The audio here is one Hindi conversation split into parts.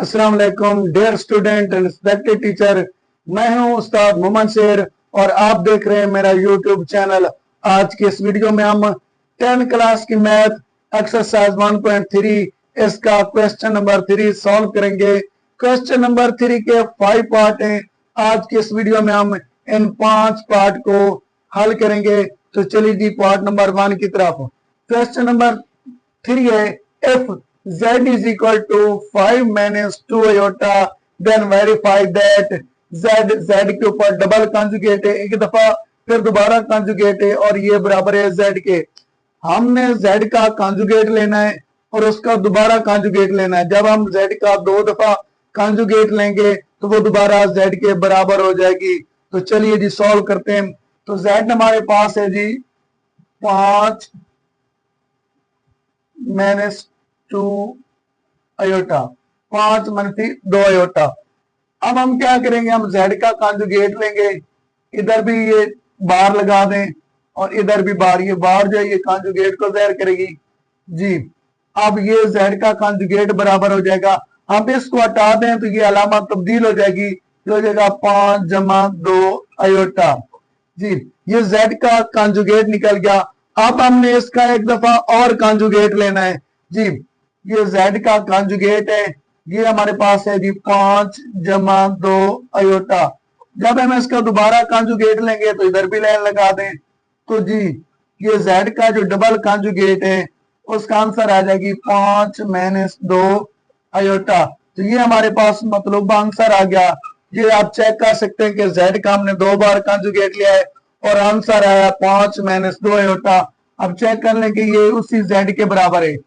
अस्सलाम वालेकुम dear student and respected teacher. मैं हूं उस्ताद मोहम्मद शेर और आप देख रहे हैं मेरा यूट्यूब चैनल। आज के इस वीडियो में हम 10 क्लास की मैथ एक्सरसाइज 1.3 इसका क्वेश्चन नंबर 3 सॉल्व करेंगे। क्वेश्चन नंबर 3 के 5 पार्ट हैं। आज के इस वीडियो में हम इन 5 पार्ट को हल करेंगे। तो चलिए जी पार्ट नंबर 1 की तरफ। क्वेश्चन नंबर 3 है, if z is equal to 5 minus 2 iota then verify that z के ऊपर डबल कंजुगेट है, एक दफा फिर दोबारा कंजुगेट है और ये बराबर है z के। हमने z का कंजुगेट लेना है और उसका दोबारा कंजुगेट लेना है। जब हम z का 2 दफा कंजुगेट लेंगे तो वो दोबारा z के बराबर हो जाएगी। तो चलिए जी सॉल्व करते हैं। तो z हमारे पास है जी 5 माइनस 2 आयोटा, 5 मनफी 2 आयोटा। अब हम क्या करेंगे, हम z का कंजुगेट लेंगे। इधर भी ये बार लगा दें और इधर भी बार, ये बार जो है ये कंजुगेट को ज़ाहिर करेगी जी। अब ये z का कंजुगेट बराबर हो जाएगा। हम इसको हटा दें तो ये अलामत तब्दील हो जाएगी, जो हो जाएगा 5 जमा 2 आयोटा जी। ये z का कंजुगेट निकल गया। अब हमने इसका एक दफा और कंजुगेट लेना है जी। ये z का कंजुगेट है, ये हमारे पास है जी 5 जमा 2 आयोटा। जब हम इसका दोबारा कंजुगेट लेंगे तो इधर भी लाइन लगा दें तो जी ये z का जो डबल कंजुगेट है उसका आंसर आ जाएगी 5 माइनस 2 आयोटा। तो ये हमारे पास मतलूबा आंसर आ गया। ये आप चेक कर सकते हैं कि z का हमने 2 बार कंजुगेट लिया है और आंसर आया 5 माइनस 2 आयोटा। अब चेक कर लें कि ये उसी z के बराबर है।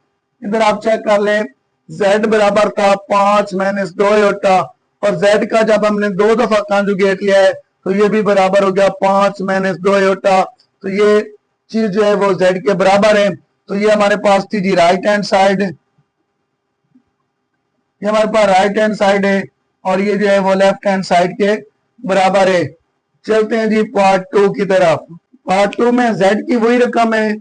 इधर आप चेक कर लें, z बराबर था 5 माइनस 2 आयोटा और z का जब हमने 2 दफा कंजुगेट लिया है तो ये भी बराबर हो गया 5 माइनस 2 आयोटा। तो ये चीज जो है वो z के बराबर है। तो ये हमारे पास थी जी राइट हैंड साइड, ये हमारे पास राइट हैंड साइड है और ये जो है वो लेफ्ट हैंड साइड के बराबर है। चलते हैं जी पार्ट 2 की तरफ। पार्ट 2 में z की वही रकम है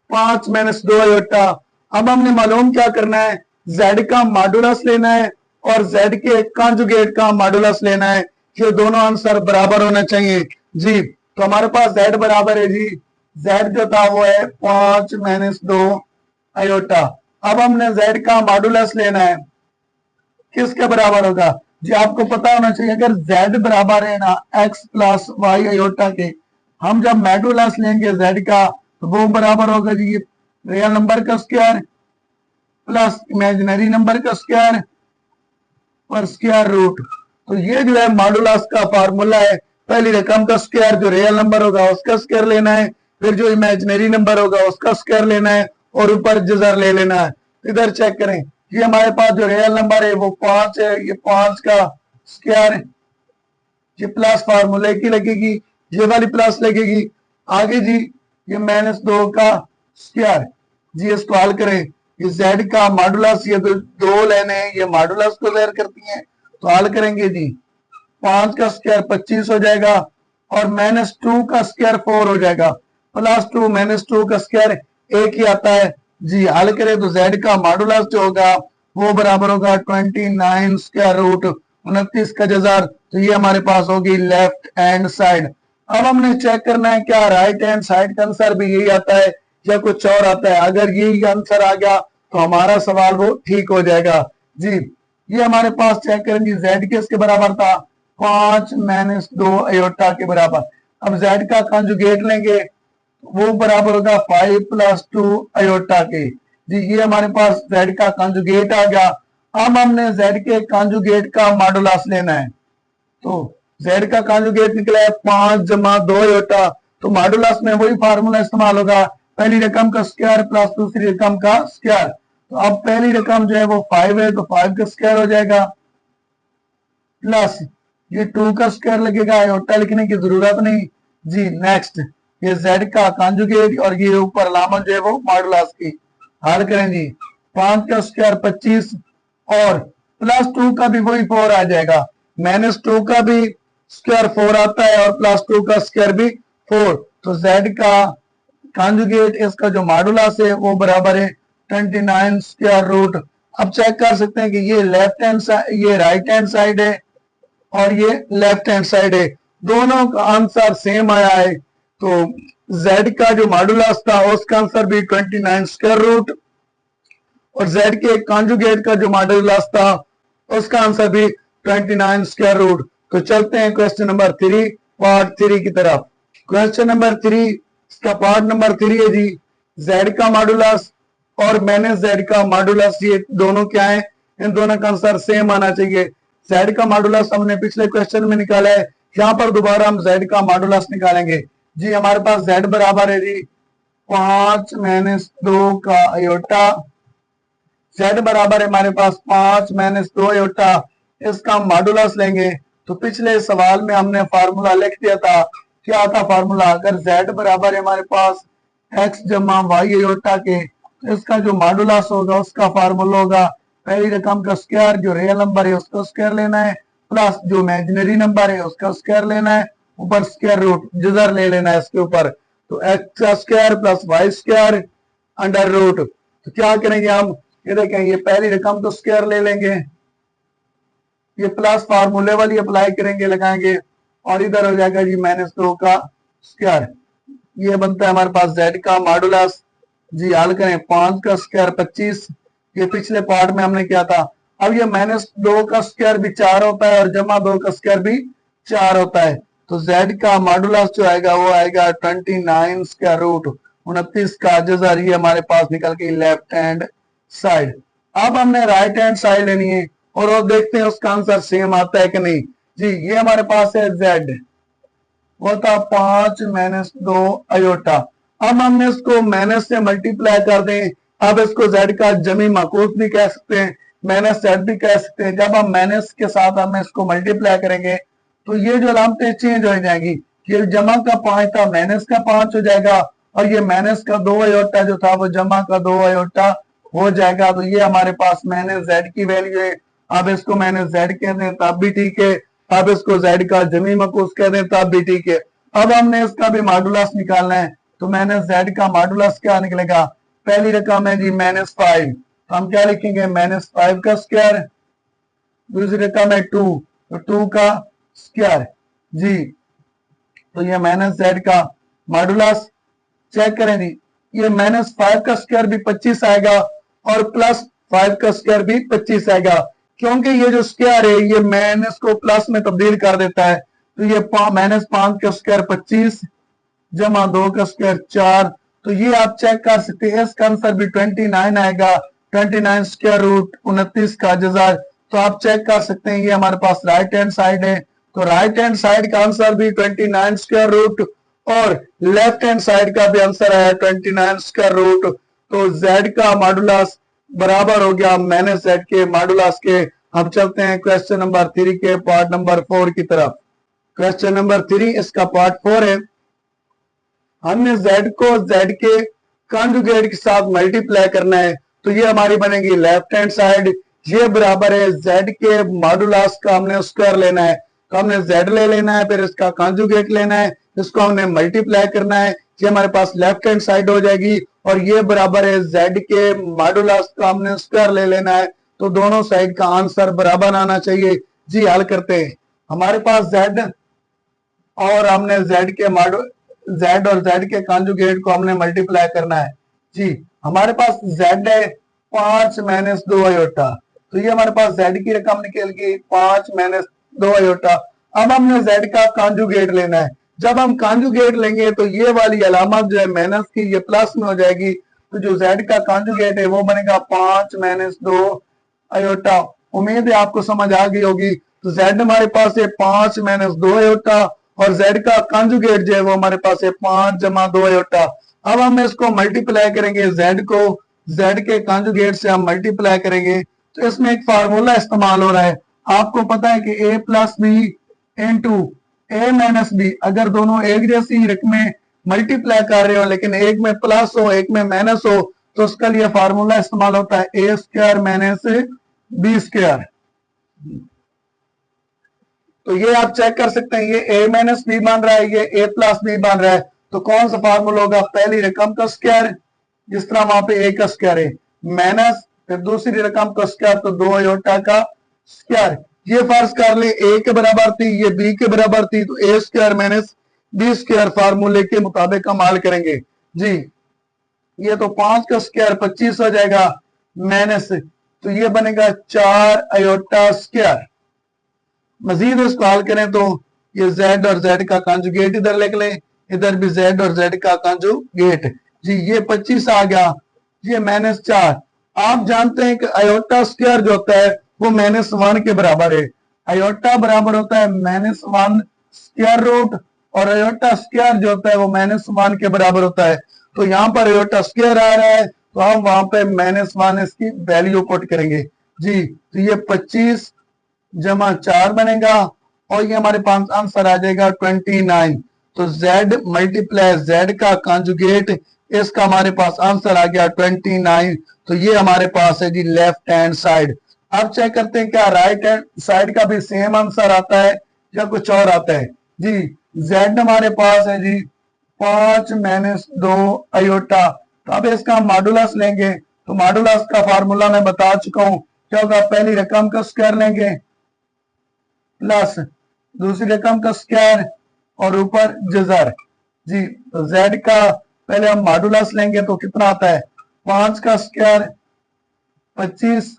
5 माइनस 2 आयोटा। अब हमने मालूम क्या करना है, z का मॉडुलस लेना है और z के कंजुगेट का मॉडुलस लेना है। ये दोनों आंसर बराबर होना चाहिए जी। तो हमारे पास z बराबर है जी, z जो था वो है 5 माइनस 2 आयोटा। अब हमने z का मॉडुलस लेना है, किसके बराबर होगा जी, आपको पता होना चाहिए। अगर z बराबर है ना x प्लस वाई आयोटा के, हम जब मॉडुलस लेंगे z का तो वो बराबर होगा जी रियल नंबर का स्क्वायर प्लस इमेजिनरी नंबर का स्क्वायर और स्क्वायर रूट। तो ये जो है मॉडुलस का फार्मूला है, पहली रकम का स्क्वायर जो रियल नंबर होगा उसका स्क्वायर लेना है, फिर जो इमेजिनरी नंबर होगा उसका स्क्वायर लेना है और ऊपर जजर ले लेना है। इधर चेक करें, ये हमारे पास जो रियल नंबर है वो 5 है, ये 5 का स्क्वायर है, ये प्लस फार्मूले की लगेगी, ये वाली प्लस लगेगी। आगे जी ये माइनस 2 का स्क्वायर जी, इसको हल करें। ये z का मॉडुलस, ये तो 2 लेने हैं, ये मॉडुलस को ज़ाहिर करती हैं तो हल करेंगे जी। 5 का स्क्वायर 25 हो जाएगा और माइनस 2 का स्क्वायर 4 हो जाएगा, प्लस 2 माइनस 2 का स्क्वायर 1 ही आता है जी। हल करें तो z का मॉडुलस जो होगा वो बराबर होगा 29 स्क्वायर रूट 29 का जजर। तो ये हमारे पास होगी लेफ्ट हैंड साइड। अब हमने चेक करना है क्या राइट हैंड साइड का आंसर भी यही आता है या कुछ और आता है। अगर यही आंसर आ गया तो हमारा सवाल वो ठीक हो जाएगा जी। ये हमारे पास चेक करेंगे, z किसके बराबर था 5 माइनस 2 आयोटा के बराबर। अब z का कंजुगेट लेंगे वो बराबर होगा 5 प्लस 2 आयोटा के जी। ये हमारे पास z का कंजुगेट आ गया। अब हमने z के कंजुगेट का मॉडुलस लेना है। तो z का कंजुगेट निकला है 5 जमा 2 आयोटा। तो मॉडुलस में वही फार्मूला इस्तेमाल होगा, पहली रकम का स्क्वायर प्लस दूसरी रकम का स्क्वायर। तो अब पहली रकम जो है वो 5 है तो 5 का स्क्वायर हो जाएगा प्लस ये 2 का स्क्वायर लगेगा, आयोटा लिखने की जरूरत नहीं जी। नेक्स्ट ये z का कंजुगेट और ये ऊपर अलामत जो है वो मॉडुलस की। हल करें जी, 5 का स्क्वायर 25 और प्लस 2 का भी वही 4 आ जाएगा, माइनस 2 का भी स्क्वायर 4 आता है और प्लस 2 का स्क्वायर भी 4। तो z का कंजुगेट इसका जो मॉडुलस है वो बराबर है 29 स्क्वायर रूट अब चेक कर सकते हैं कि ये लेफ्ट हैंड साइड, ये राइट हैंड साइड है और ये लेफ्ट हैंड साइड है, दोनों का आंसर सेम आया है। तो z का जो मॉडुलस था उसका आंसर भी 29 स्क्वायर रूट, और z के कॉन्जुगेट का जो मॉडुलस था उसका आंसर भी 29 स्क्वायर रूट। तो चलते हैं क्वेश्चन नंबर 3 पार्ट 3 की तरफ। क्वेश्चन नंबर 3 इसका पार्ट नंबर 3 है जी, z का मॉडुलस और माइनस z का मॉडुलस, ये दोनों क्या है, इन दोनों का आंसर सेम आना चाहिए। z का मॉडुलस हमने पिछले क्वेश्चन में निकाला है, यहाँ पर दोबारा हम z का मॉडुलस निकालेंगे जी। हमारे पास z बराबर है जी 5 माइनस 2 का आयोटा, z बराबर है हमारे पास 5 माइनस 2 आयोटा, इसका मॉडुलस लेंगे। तो पिछले सवाल में हमने फार्मूला लिख दिया था, क्या था फार्मूला, अगर z बराबर है हमारे पास x जमा वाई आयोटा के, तो इसका जो मॉडुलस होगा उसका फार्मूला होगा पहली रकम का स्क्वायर, जो रियल नंबर है उसका स्क्वायर लेना है, प्लस जो इमेजिनरी नंबर है उसका स्क्वायर लेना है, ऊपर स्क्वायर रूट जजर ले लेना है इसके ऊपर। तो एक्स का square plus Y square under root. तो क्या करेंगे हम, ये देखें, ये पहली रकम तो स्क्वायर ले लेंगे, ये प्लस फार्मूले वाली अप्लाई करेंगे, लगाएंगे, और इधर हो जाएगा जी -2 का स्क्वायर। ये बनता है हमारे पास z का मॉडुलस जी। हल करें, 5 का स्क्वायर 25, ये पिछले पार्ट में हमने किया था। अब ये -2 का स्क्वायर भी 4 होता है और जमा 2 का स्क्वायर भी 4 होता है। तो z का मॉडुलस जो आएगा वो आएगा 29 स्क्वायर रूट 29 का जजर, ये हमारे पास निकल गई लेफ्ट हैंड साइड। अब हमने राइट हैंड साइड लेनी है और वो देखते हैं उसका आंसर सेम आता है कि नहीं जी। ये हमारे पास है z, वो था 5 माइनस 2 आयोटा। अब हमने इसको माइनस से मल्टीप्लाई कर दें, अब इसको z का जमी माकूस भी कह सकते हैं, माइनस z भी कह सकते हैं। जब हम माइनस के साथ हम इसको मल्टीप्लाई करेंगे तो ये जो अलामतें चेंज हो जाएंगी, ये जमा का 5 था माइनस का 5 हो जाएगा, और ये माइनस का 2 आयोटा जो था वो जमा का 2 आयोटा हो जाएगा। तो ये हमारे पास माइनस z की वैल्यू है। अब इसको माइनस z कह दें तब भी ठीक है, अब इसको z का जमी मकूस कह दें तब भी ठीक है। अब हमने इसका भी मॉडुलस निकालना है, तो माइनस z का मॉडुलस क्या निकलेगा, पहली रकम है जी -5, तो हम क्या लिखेंगे -5 का स्क्वायर, दूसरी रकम है 2, तो 2 का स्क्वायर जी। तो ये -z का मॉडुलस चेक करें जी, ये -5 का स्क्वायर भी 25 आएगा और +5 का स्क्वायर भी 25 आएगा, क्योंकि ये जो स्क्वायर है ये माइनस को प्लस में तब्दील कर देता है। तो ये -5 का स्क्वायर 25 जमा 2 का स्क्वायर 4, तो ये आप चेक कर सकते हैं, इसका आंसर भी 29 आएगा, 29 स्क्वायर रूट 29 का जज़र। तो आप चेक कर सकते हैं ये हमारे पास राइट हैंड साइड है, तो राइट हैंड साइड का आंसर भी 29 स्क्वायर रूट, और लेफ्ट हैंड साइड का भी आंसर है 29 स्क्वायर रूट। तो z का मॉडुलस बराबर हो गया -z के मॉडुलस के। अब चलते हैं क्वेश्चन नंबर 3 के पार्ट नंबर 4 की तरफ। क्वेश्चन नंबर 3 इसका पार्ट 4 है, हमने z को z के कॉन्जुगेट के साथ मल्टीप्लाई करना है। तो ये हमारी बनेगी लेफ्ट हैंड साइड, ये बराबर है z के मॉडुलस का हमने स्क्वायर लेना है, तो हमने z ले लेना है, फिर इसका कॉन्जुगेट लेना है, इसको हमने मल्टीप्लाई करना है, ये हमारे पास लेफ्ट हैंड साइड हो जाएगी, और ये बराबर है z के मॉडुलस का हमने स्क्वायर ले लेना है। तो दोनों साइड का आंसर बराबर आना चाहिए जी। हल करते हैं, हमारे पास z और हमने z और z के कॉन्जुगेट को हमने मल्टीप्लाई करना है जी। हमारे पास z है 5 माइनस 2 आयोटा, तो ये हमारे पास z की रकम निकल गई 5 माइनस 2 आयोटा। अब हमने z का कॉन्जुगेट लेना है, जब हम कॉन्जुगेट लेंगे तो ये वाली अलामत जो है माइनस की ये प्लस में हो जाएगी, तो जो z का कॉन्जुगेट है वो बनेगा 5 माइनस 2 आयोटा। उम्मीद है आपको समझ आ गई होगी। तो z हमारे पास है 5 माइनस 2 आयोटा, और z का कॉन्जुगेट जो है वो हमारे पास है 5 जमा 2 आयोटा। अब हम इसको मल्टीप्लाई करेंगे, z को z के कॉन्जुगेट से हम मल्टीप्लाई करेंगे, तो इसमें एक फार्मूला इस्तेमाल हो रहा है। आपको पता है कि a plus B into a minus B, अगर दोनों एक जैसी रकमें मल्टीप्लाई कर रहे हो लेकिन एक में प्लस हो एक में माइनस हो, तो उसका लिए फार्मूला इस्तेमाल होता है a square minus B square. तो ये आप चेक कर सकते हैं, ये a माइनस बी बन रहा है, ये a प्लस बी बन रहा है, तो कौन सा फार्मूला होगा, पहली रकम का स्क्वायर, जिस तरह वहां पे a का स्क्वायर है, माइनस फिर दूसरी रकम का स्क्वायर तो 2 आयोटा का स्क्वायर। ये फर्ज कर ले ए के बराबर थी, ये बी के बराबर थी, तो ए स्क्वायर माइनस बी स्क्वायर फार्मूले के मुताबिक हम हल करेंगे जी। ये तो 5 का स्क्वायर 25 हो जाएगा माइनस, तो ये बनेगा 4 आयोटा स्क्वायर। मजीद इसको हल करें तो ये z और z का कंजुगेट इधर लिख लें, इधर भी z और z का कंजुगेट जी। ये 25 आ गया, ये -4। आप जानते हैं कि आयोटा स्क्वायर जो होता है वो -1 के बराबर है। आयोटा बराबर होता है -1 स्क्वायर रूट, और आयोटा स्क्वायर जो होता है वो -1 के बराबर होता है। तो यहाँ पर आयोटा स्क्वायर आ रहा है, तो हम वहां पे -1 इसकी वैल्यू पुट करेंगे जी। तो ये 25 जमा 4 बनेगा, और ये हमारे पास आंसर आ जाएगा 29। तो z मल्टीप्लाई z का कंजुगेट, इसका हमारे पास आंसर आ गया 29। तो ये हमारे पास है जी लेफ्ट हैंड साइड। अब चेक करते हैं क्या राइट हैंड साइड का भी सेम आंसर आता है या कुछ और आता है जी। z हमारे पास है जी 5 - 2 आयोटा। तो अब इसका हम मॉडुलस लेंगे, तो मॉडुलस का फार्मूला मैं बता चुका हूं, क्या होगा, पहली रकम का स्क्वायर लेंगे प्लस दूसरी रकम का स्क्वायर और ऊपर जजर जी। तो z का पहले हम मॉडुलस लेंगे तो कितना आता है, 5 का स्क्वायर 25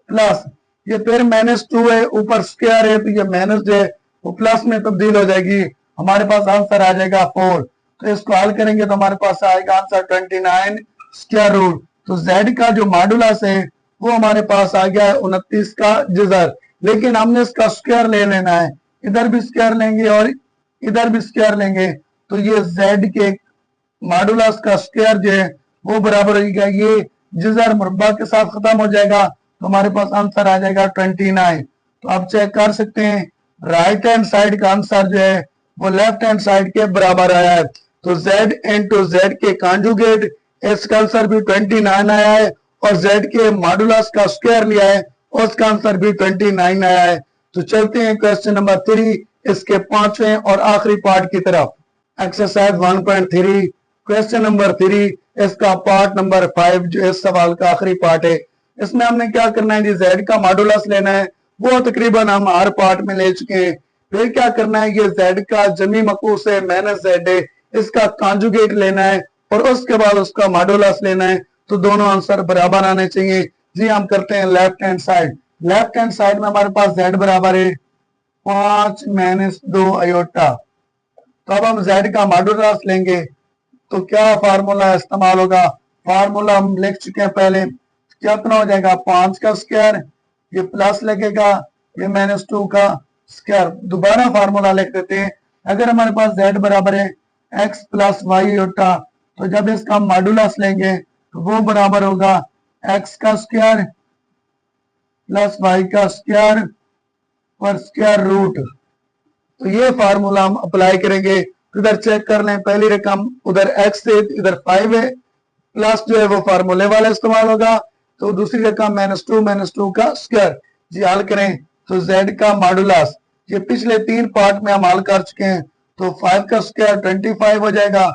प्लस ये फिर -2 है, ऊपर स्क्वायर है, तो ये माइनस जो है वो प्लस में तब्दील हो जाएगी, हमारे पास आंसर आ जाएगा 4। तो इसको हल करेंगे तो हमारे पास आएगा आंसर 29 स्क्वायर रूट। तो z का जो मॉडुलस है वो हमारे पास आ गया है 29 का जजर, लेकिन हमने इसका स्क्वायर ले लेना है, इधर भी स्क्वायर लेंगे और इधर भी स्क्वायर लेंगे, तो ये z के मॉडुलस का स्क्वायर जो है वो बराबर हो जाएगा, ये जजर मुरब्बा के साथ खत्म हो जाएगा, तो हमारे पास आंसर आ जाएगा 29। तो आप चेक कर सकते हैं राइट हैंड साइड का आंसर जो है वो लेफ्ट हैंड साइड के बराबर आया है। तो z इंटू z के कॉन्जुगेट, इसका आंसर भी 29 आया है, और z के मॉडुलस का स्क्वायर लिया है, उसका आंसर भी 29 आया है। तो चलते हैं क्वेश्चन नंबर 3, इसके 5वें और आखिरी पार्ट की तरफ। एक्सरसाइज 1.3 क्वेश्चन नंबर 3, इसका पार्ट नंबर 5 जो इस सवाल का आखिरी पार्ट है। इसमें हमने क्या करना है जी, z का मॉडुलस लेना है, वो तकरीबन हम हर पार्ट में ले चुके हैं। फिर क्या करना है, ये z का जमी मकूस है -z है, इसका कॉन्जुगेट लेना है, और उसके बाद उसका मॉडुलस लेना है, तो दोनों आंसर बराबर आने चाहिए जी। हम करते हैं left hand side. Left hand side में हमारे पास z बराबर है 5 - 2 आयोटा। तो अब हम z का मॉडुलस लेंगे, तो क्या फार्मूला इस्तेमाल होगा, फार्मूला हम लिख चुके हैं पहले, क्या इतना हो जाएगा, 5 का स्क्वायर, ये प्लस लगेगा, ये -2 का स्क्वायर। दोबारा फार्मूला लिख देते हैं, अगर हमारे पास z बराबर है x + y आयोटा, तो जब इसका मॉडुलस लेंगे तो वो बराबर होगा x का स्क्वायर प्लस y का स्क्वायर पर स्क्वायर रूट। तो ये फार्मूला हम अप्लाई करेंगे, इधर चेक कर लें, पहली रकम उधर x है, इधर 5 है, प्लस जो है वो फार्मूले वाला इस्तेमाल होगा, तो दूसरी रकम -2 का स्क्वायर जी। हल करें तो z का मॉडुलस, ये पिछले 3 पार्ट में हम हल कर चुके हैं, तो 5 का स्क्वायर 25 हो जाएगा,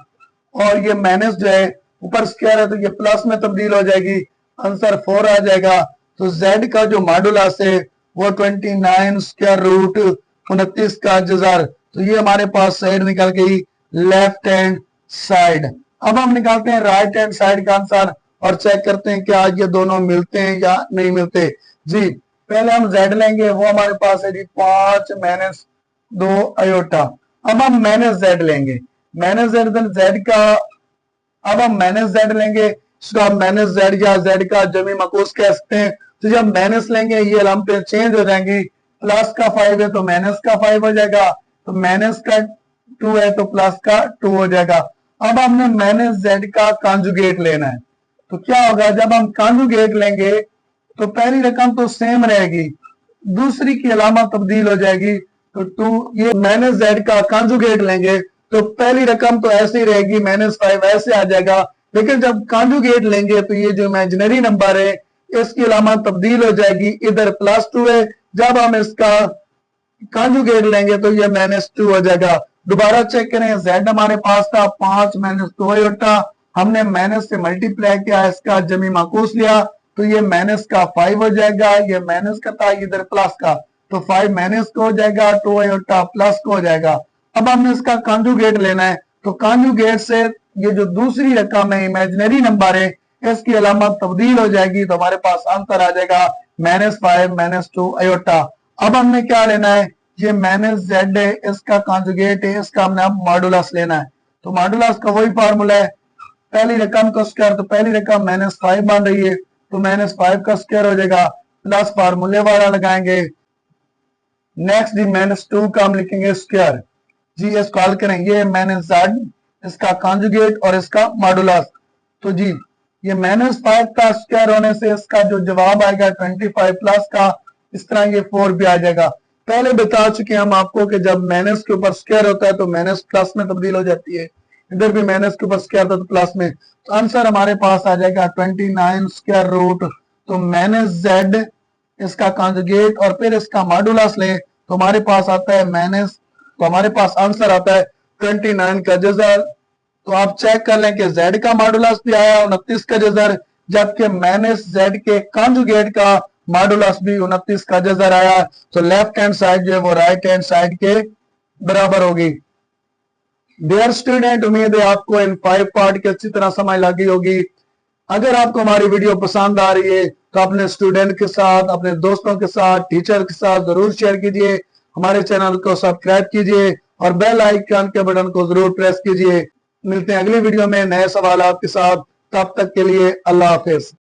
और ये माइनस जो है ऊपर स्क्वायर है तो ये प्लस में तब्दील हो जाएगी, आंसर 4 आ जाएगा। तो z का जो मॉडुलस है वो 29 स्क्वायर रूट 29 का जजर। तो ये हमारे पास साइड निकल गई लेफ्ट हैंड साइड। अब हम निकालते हैं राइट हैंड साइड का आंसर और चेक करते हैं क्या ये दोनों मिलते हैं या नहीं मिलते जी। पहले हम z लेंगे, वो हमारे पास है जी 5 - 2 आयोटा। अब हम -z लेंगे, z का, अब हम -z लेंगे, इसका -z या z का जमी मकूस कह सकते हैं। तो जब माइनस लेंगे ये अलामतें चेंज हो जाएंगी, प्लस का 5 है तो माइनस का 5 हो जाएगा, तो माइनस का 2 है तो प्लस का 2 हो जाएगा। अब हमने -z का कॉन्जुगेट लेना है, तो क्या होगा, जब हम कॉन्जुगेट लेंगे तो पहली रकम तो सेम रहेगी, दूसरी की अलामत तब्दील हो जाएगी, तो 2, ये -z का कॉन्जुगेट लेंगे तो पहली रकम तो ऐसे ही रहेगी, -5 ऐसे आ जाएगा, लेकिन जब कॉन्जुगेट लेंगे तो ये जो इमेजिनरी नंबर है इसकी अलामत तब्दील हो जाएगी, इधर +2 है, जब हम इसका कॉन्जुगेट लेंगे तो ये -2 हो जाएगा। दोबारा चेक करें, z हमारे पास था 5 - 2 आयोटा, हमने माइनस से मल्टीप्लाई किया, इसका जमी माकूस लिया, तो ये माइनस का 5 हो जाएगा, ये माइनस का था इधर प्लस का, तो 5 माइनस का हो जाएगा, 2 आयोटा प्लस का हो जाएगा। अब हमने इसका कॉन्जुगेट लेना है, तो कॉन्जुगेट से ये जो दूसरी रकम है इमेजिनरी नंबर है इसकी अलामत तब्दील हो जाएगी, तो हमारे पास आंसर आ जाएगा -5 -2 आयोटा। अब हमने क्या लेना है, ये -z है, इसका कॉन्जुगेट है, इसका हमने अब मॉडुलस लेना है। तो मॉडुलस का वही फार्मूला है, पहली रकम का स्क्वायर, तो पहली रकम -5 बन रही है, तो -5 का स्क्वायर हो जाएगा, प्लस फार्मूले वाला लगाएंगे। नेक्स्ट जी -2 का हम लिखेंगे स्क्वायर, जी इसको हल करें, ये -z इसका कॉन्जुगेट और इसका मॉडुलस। तो जी ये -5 का स्क्वायर होने से इसका जो जवाब आएगा 25 प्लस का, इस तरह ये 4 भी आ जाएगा। पहले बता चुके हैं हम आपको कि जब माइनस के ऊपर स्क्वायर होता है तो माइनस प्लस में तब्दील हो जाती है, इधर भी माइनस के ऊपर स्क्वायर था तो प्लस में, तो आंसर हमारे पास आ जाएगा 29 स्क्वायर रूट। तो -z इसका कॉन्जुगेट और फिर इसका मॉडुलस लें तो हमारे पास आता है माइनस, तो हमारे पास आंसर आता है 29 का जज़र। तो आप चेक कर लें कि z का मॉडुलस भी आया 29 का जज़र, जबकि -z के कॉन्जुगेट का मॉडुलस भी 29 का जज़र आया। तो लेफ्ट हैंड साइड जो है वो राइट हैंड साइड के बराबर होगी। डियर स्टूडेंट, उम्मीद है आपको इन 5 पार्ट की अच्छी तरह समझ लगी होगी। अगर आपको हमारी वीडियो पसंद आ रही है तो अपने स्टूडेंट के साथ, अपने दोस्तों के साथ, टीचर के साथ जरूर शेयर कीजिए, हमारे चैनल को सब्सक्राइब कीजिए और बेल आइकन के बटन को जरूर प्रेस कीजिए। मिलते हैं अगली वीडियो में नए सवाल के साथ, तब तक के लिए अल्लाह हाफिज।